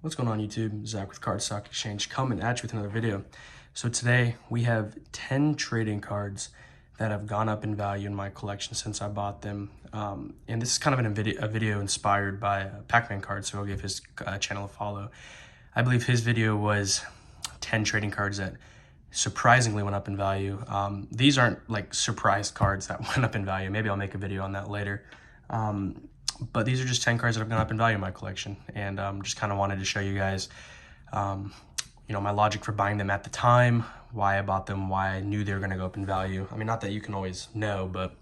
What's going on YouTube? Zach with Cardstock Exchange coming at you with another video. So today we have 10 trading cards that have gone up in value in my collection since I bought them. And this is kind of a video inspired by Pac-Man Cards, so I'll give his channel a follow. I believe his video was 10 trading cards that surprisingly went up in value. These aren't like surprise cards that went up in value. Maybe I'll make a video on that later. But these are just 10 cards that have gone up in value in my collection, and just kind of wanted to show you guys, my logic for buying them at the time, why I bought them, why I knew they were going to go up in value. I mean, not that you can always know, but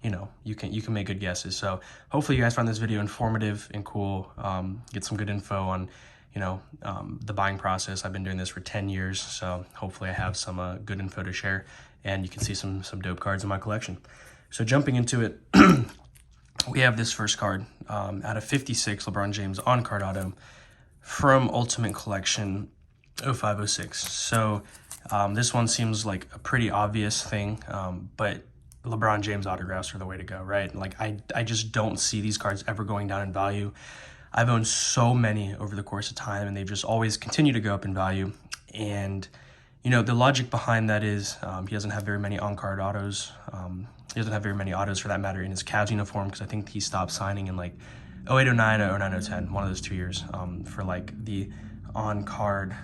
you can make good guesses. So hopefully you guys find this video informative and cool. Get some good info on the buying process. I've been doing this for 10 years, so hopefully I have some good info to share, and you can see some dope cards in my collection. So jumping into it. We have this first card out of 56 LeBron James on-card auto from Ultimate Collection 05-06. So this one seems like a pretty obvious thing, but LeBron James autographs are the way to go, right? Like I just don't see these cards ever going down in value. I've owned so many over the course of time, and they've just always continued to go up in value. And the logic behind that is he doesn't have very many on-card autos. He doesn't have very many autos, for that matter, in his Cavs uniform, because I think he stopped signing in like 08, 09, or 09, 010, one of those 2 years, for like the on-card,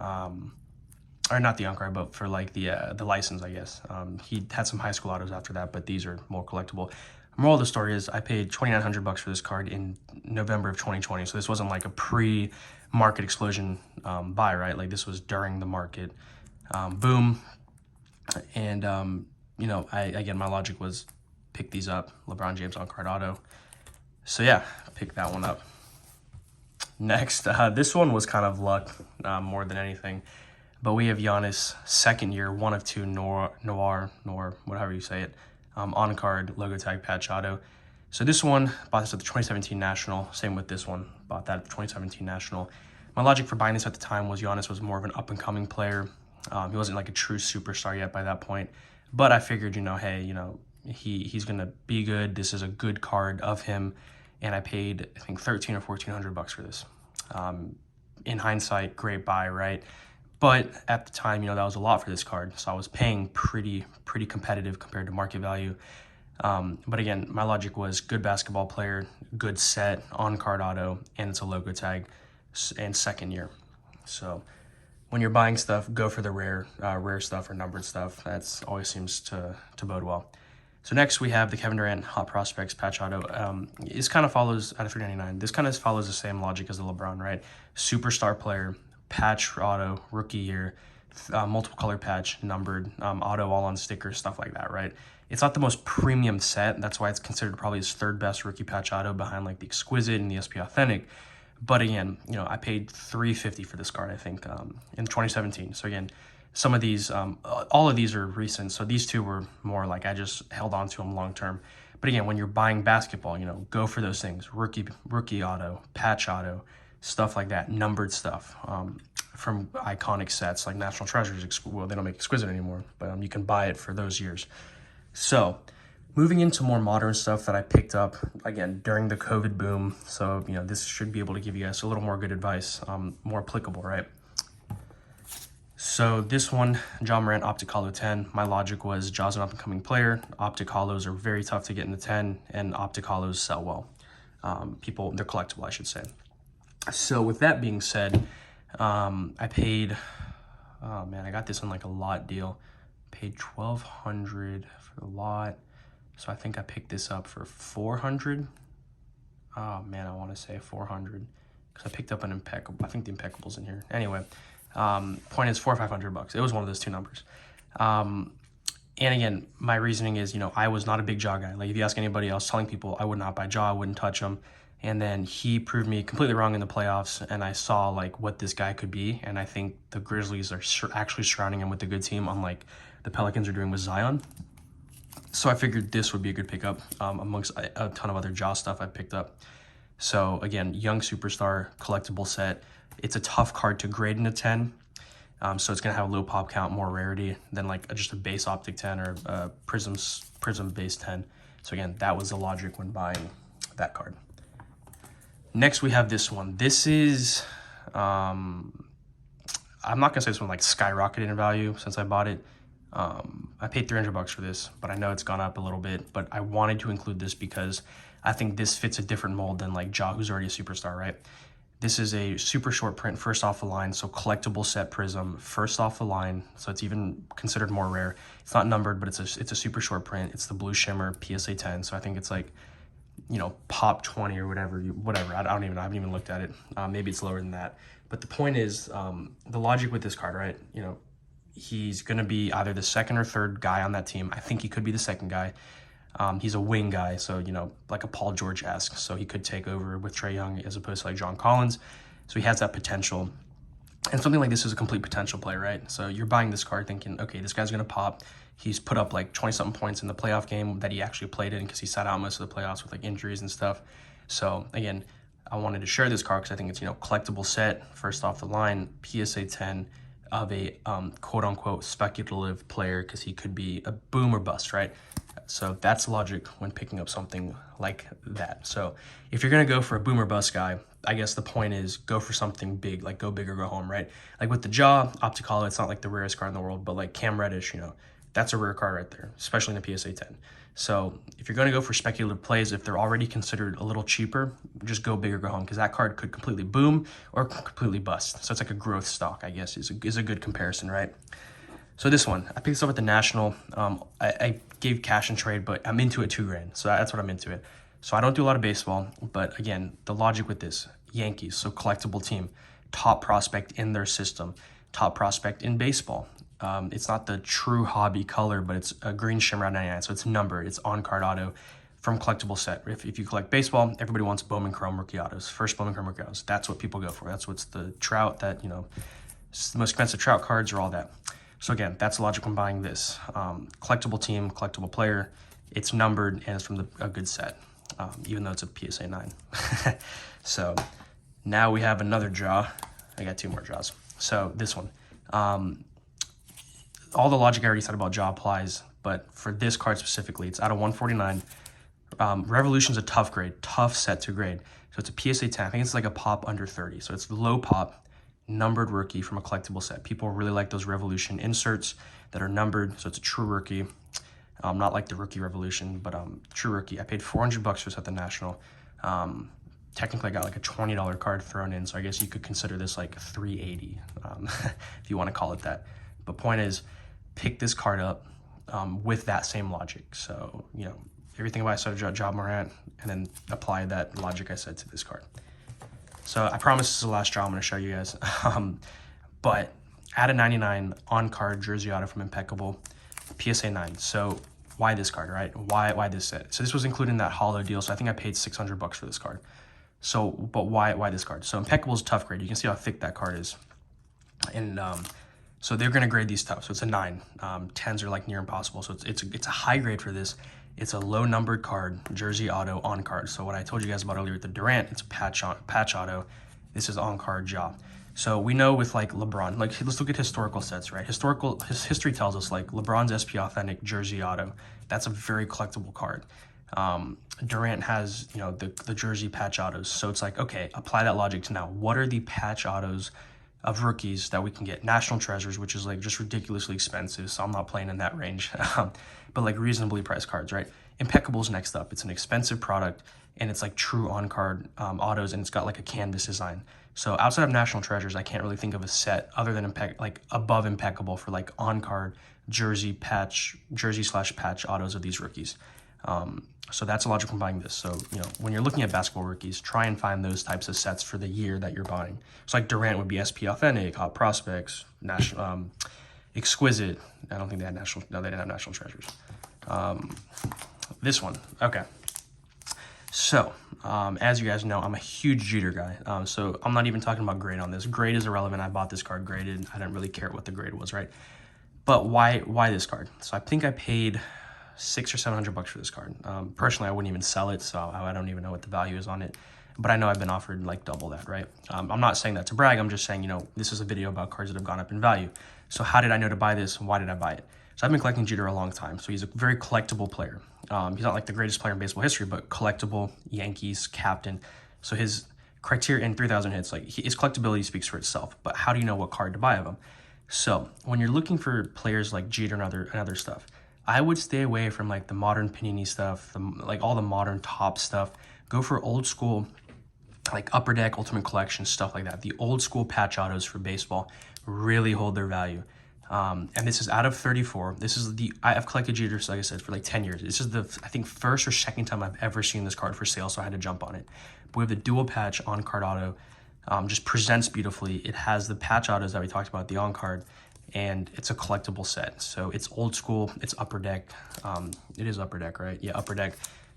or not the on-card, but for like the license, I guess. He had some high school autos after that, but these are more collectible. Moral of the story is I paid $2,900 for this card in November of 2020, so this wasn't like a pre-market explosion buy, right? Like this was during the market boom, and again, my logic was pick these up, LeBron James on-card auto. So yeah, pick that one up. Next, this one was kind of luck more than anything, but we have Giannis second year, 1 of 2 Noir, whatever you say it, on-card logo tag patch auto. So this one, bought this at the 2017 National. Same with this one, bought that at the 2017 National. My logic for buying this at the time was Giannis was more of an up-and-coming player. He wasn't like a true superstar yet by that point. But I figured, hey, he's going to be good. This is a good card of him. And I paid, I think, $1,300 or $1,400 for this. In hindsight, great buy, right? But at the time, that was a lot for this card. So I was paying pretty competitive compared to market value. But again, my logic was good basketball player, good set, on-card auto, and it's a logo tag, and second year. So when you're buying stuff, go for the rare stuff or numbered stuff. That's always seems to bode well. So next we have the Kevin Durant Hot Prospects patch auto. This kind of follows out of $399. This kind of follows the same logic as the LeBron, right? Superstar player, patch auto, rookie year, multiple color patch, numbered, auto all on stickers, stuff like that, right? It's not the most premium set. That's why it's considered probably his third best rookie patch auto behind like the Exquisite and the SP Authentic. But again, I paid $350 for this card, I think, in 2017. So again, some of these, all of these are recent. So these two were more like I just held on to them long term. But again, when you're buying basketball, go for those things: rookie auto, patch auto, stuff like that, numbered stuff from iconic sets like National Treasures. Well, they don't make Exquisite anymore, but you can buy it for those years. So moving into more modern stuff that I picked up, again, during the COVID boom. So, this should be able to give you guys a little more good advice, more applicable, right? So this one, Ja Morant Optic Holo 10. My logic was Ja's an up-and-coming player. Optic Holos are very tough to get in the 10, and Optic Holos sell well. They're collectible, I should say. So with that being said, I paid, oh man, I got this on like a lot deal. Paid $1,200 for the lot. So I think I picked this up for $400. Oh man, I want to say $400 because I picked up an Impeccable. I think the Impeccable's in here. Anyway, point is $400 or $500. It was one of those two numbers. And again, my reasoning is, I was not a big Ja guy. Like if you ask anybody else, telling people I would not buy Ja, I wouldn't touch him. And then he proved me completely wrong in the playoffs, and I saw like what this guy could be. And I think the Grizzlies are actually surrounding him with a good team, unlike the Pelicans are doing with Zion. So I figured this would be a good pickup amongst a ton of other Ja stuff I picked up. So again, young superstar, collectible set. It's a tough card to grade in a 10. So it's going to have a low pop count, more rarity than like just a base Optic 10 or a Prism base 10. So again, that was the logic when buying that card. Next, we have this one. This is I'm not gonna say this one like skyrocketed in value since I bought it. I paid $300 for this, but I know it's gone up a little bit, but I wanted to include this because I think this fits a different mold than like Ja, who's already a superstar, right? This is a super short print, first off the line, so collectible set prism, first off the line, so it's even considered more rare. It's not numbered, but it's a super short print. It's the blue shimmer PSA 10, so I think it's like, you know, pop 20 or whatever. I don't even know. I haven't even looked at it. Maybe it's lower than that. But the point is, the logic with this card, right? You know, he's going to be either the second or third guy on that team. I think he could be the second guy. He's a wing guy, so, you know, like a Paul George-esque. So he could take over with Trae Young as opposed to like John Collins. So he has that potential. And something like this is a complete potential play, right? So you're buying this card thinking, okay, this guy's going to pop. He's put up like 20-something points in the playoff game that he actually played in because he sat out most of the playoffs with like injuries and stuff. So again, I wanted to share this card because I think it's, you know, collectible set, first off the line, PSA 10 of a quote-unquote speculative player because he could be a boom or bust, right? So that's logic when picking up something like that. So if you're going to go for a boom or bust guy, I guess the point is go for something big, like go big or go home, right? Like with the Ja, Optic Holo, it's not like the rarest card in the world, but like Cam Reddish, you know, that's a rare card right there, especially in the PSA 10. So if you're going to go for speculative plays, if they're already considered a little cheaper, just go big or go home because that card could completely boom or completely bust. So it's like a growth stock, I guess, is a good comparison, right? So this one, I picked this up at the National. I gave cash and trade, but I'm into it $2,000. So that's what I'm into it. So I don't do a lot of baseball, but again, the logic with this, Yankees, so collectible team, top prospect in their system, top prospect in baseball. It's not the true hobby color, but it's a green shimmer out 99, so it's numbered, it's on-card auto from collectible set. If you collect baseball, everybody wants Bowman Chrome rookie autos, first Bowman Chrome rookie autos. That's what people go for. That's what's the Trout that, you know, it's the most expensive Trout cards or all that. So again, that's the logic when buying this. Collectible team, collectible player, it's numbered and it's from a good set, even though it's a PSA 9. So now we have another Ja. I got two more Jaws. So this one. All the logic I already said about Ja applies, but for this card specifically, it's out of 149. Revolution's a tough grade, tough set to grade. So it's a PSA 10. I think it's like a pop under 30. So it's low pop, numbered rookie from a collectible set. People really like those Revolution inserts that are numbered, so it's a true rookie. Not like the rookie Revolution, but true rookie. I paid $400 for this at the National. Technically, I got like a $20 card thrown in, so I guess you could consider this like $380, if you want to call it that. But point is, pick this card up with that same logic. So, you know, everything about I said Ja Morant, and then apply that logic I said to this card. So I promise this is the last Ja I'm going to show you guys. But at a 99 on-card jersey auto from Impeccable, PSA 9. So why this card, right? Why this set? So this was included in that holo deal, so I think I paid $600 for this card. So, but why this card? So Impeccable is tough grade. You can see how thick that card is. And so they're going to grade these tough. So it's a 9. 10s are like near impossible. So it's a high grade for this. It's a low numbered card, jersey auto on card. So what I told you guys about earlier with the Durant, it's a patch auto. This is on card Ja. So we know with like LeBron, like let's look at historical sets, right? History tells us like LeBron's SP Authentic jersey auto. That's a very collectible card. Durant has, you know, the jersey patch autos. So it's like, okay, apply that logic to now. What are the patch autos of rookies that we can get? National Treasures, which is like just ridiculously expensive, so I'm not playing in that range. But like reasonably priced cards, right? Impeccable's next up. It's an expensive product, and it's like true on-card autos, and it's got like a canvas design. So outside of National Treasures, I can't really think of a set other than like above Impeccable for like on-card jersey slash patch autos of these rookies. So that's a logic from buying this. So, you know, when you're looking at basketball rookies, try and find those types of sets for the year that you're buying. So like Durant would be SP Authentic, Hot Prospects, National, Exquisite. I don't think they had National, no, they didn't have National Treasures. This one, okay. So, as you guys know, I'm a huge Jeter guy. So I'm not even talking about grade on this. Grade is irrelevant. I bought this card graded. I didn't really care what the grade was, right? But why this card? So I think I paid $600 or $700 for this card. Personally, I wouldn't even sell it, so I don't even know what the value is on it. But I know I've been offered like double that, right? I'm not saying that to brag. I'm just saying, you know, this is a video about cards that have gone up in value. So how did I know to buy this? Why did I buy it? So I've been collecting Jeter a long time. So he's a very collectible player. He's not like the greatest player in baseball history, but collectible, Yankees, captain. So his criteria and 3,000 hits. Like his collectability speaks for itself. But how do you know what card to buy of him? So when you're looking for players like Jeter and other stuff, I would stay away from like the modern Panini stuff, like all the modern top stuff. Go for old school, like Upper Deck, Ultimate Collection, stuff like that. The old school patch autos for baseball really hold their value. And this is out of 34. This is I've collected Jeters, like I said, for like 10 years. This is the, I think, first or second time I've ever seen this card for sale, so I had to jump on it. But we have the dual patch on card auto. Just presents beautifully. It has the patch autos that we talked about, the on card, and it's a collectible set. So it's old school, it's Upper Deck. It is Upper Deck, right? Yeah, Upper Deck.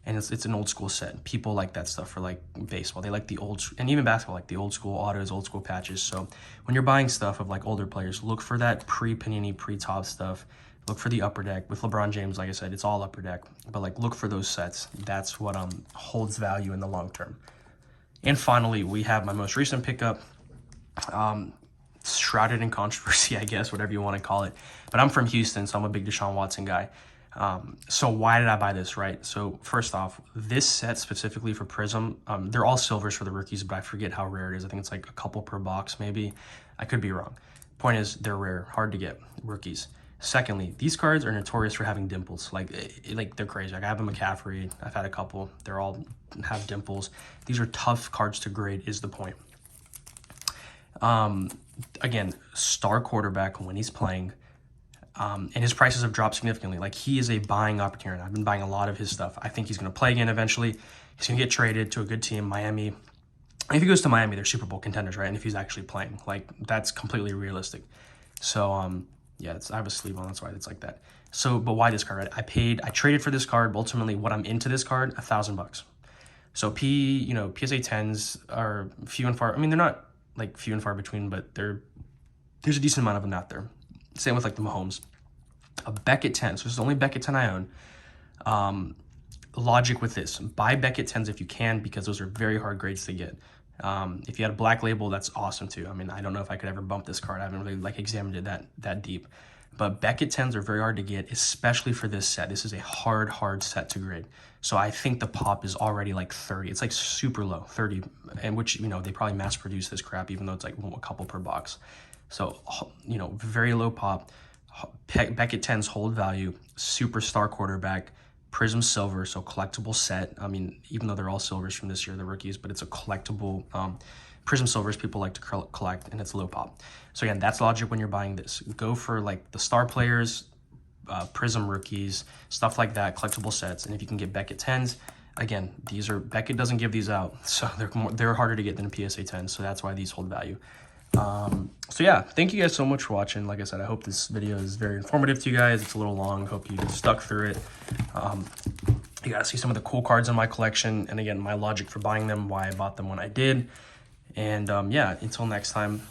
And it's an old school set. People like that stuff for like baseball. They like the and even basketball, like the old school autos, old school patches. So when you're buying stuff of like older players, look for that pre-Panini, pre-Top stuff. Look for the Upper Deck. With LeBron James, like I said, it's all Upper Deck. But like look for those sets. That's what holds value in the long term. And finally, we have my most recent pickup. Shrouded in controversy, I guess, whatever you want to call it. But I'm from Houston, so I'm a big Deshaun Watson guy. So why did I buy this, right? So first off, this set specifically for Prism, they're all silvers for the rookies, but I forget how rare it is. I think it's like a couple per box, maybe. I could be wrong. Point is, they're rare, hard to get, rookies. Secondly, these cards are notorious for having dimples. Like they're crazy. Like I have a McCaffrey, I've had a couple. They're all have dimples. These are tough cards to grade, is the point. Again, star quarterback when he's playing. And his prices have dropped significantly. Like he is a buying opportunity. I've been buying a lot of his stuff. I think he's going to play again eventually. He's going to get traded to a good team, Miami. And if he goes to Miami, they're Super Bowl contenders, right? And if he's actually playing, like that's completely realistic. So, yeah, I have a sleeve on, that's why it's like that. So, but why this card, right? I traded for this card, but ultimately what I'm into this card, $1,000. So PSA 10s are few and far. I mean, they're not like few and far between, but there's a decent amount of them out there. Same with like the Mahomes. A Beckett 10, so this is the only Beckett 10 I own. Logic with this, buy Beckett 10s if you can, because those are very hard grades to get. If you had a black label, that's awesome too. I mean, I don't know if I could ever bump this card. I haven't really like examined it that deep. But Beckett 10s are very hard to get, especially for this set. This is a hard set to grade. So I think the pop is already like 30. It's like super low, 30, and which, they probably mass produce this crap, even though it's like a couple per box. So, very low pop. Beckett 10s hold value, superstar quarterback, Prism silver, so collectible set. I mean, even though they're all silvers from this year, the rookies, but it's a collectible Prism silvers people like to collect, and it's low pop. So again, that's logic when you're buying this. Go for like the star players, Prism rookies, stuff like that, collectible sets. And if you can get Beckett 10s, again, Beckett doesn't give these out, so they're harder to get than a PSA 10, so that's why these hold value. So yeah, thank you guys so much for watching. Like I said, I hope this video is very informative to you guys. It's a little long. Hope you stuck through it. You gotta see some of the cool cards in my collection, and again, my logic for buying them, why I bought them when I did. And yeah, until next time,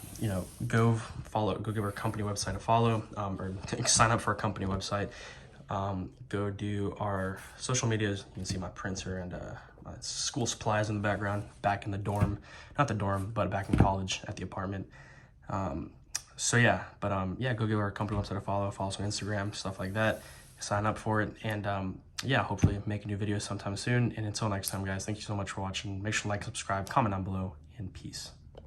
go give our company website a follow, or sign up for our company website. Go do our social medias. You can see my printer and school supplies in the background, back in the dorm, not the dorm, but back in college at the apartment. So yeah, but yeah, go give our company website a follow us on Instagram, stuff like that, sign up for it. And yeah, hopefully make a new video sometime soon. And until next time, guys, thank you so much for watching. Make sure to like, subscribe, comment down below, and peace.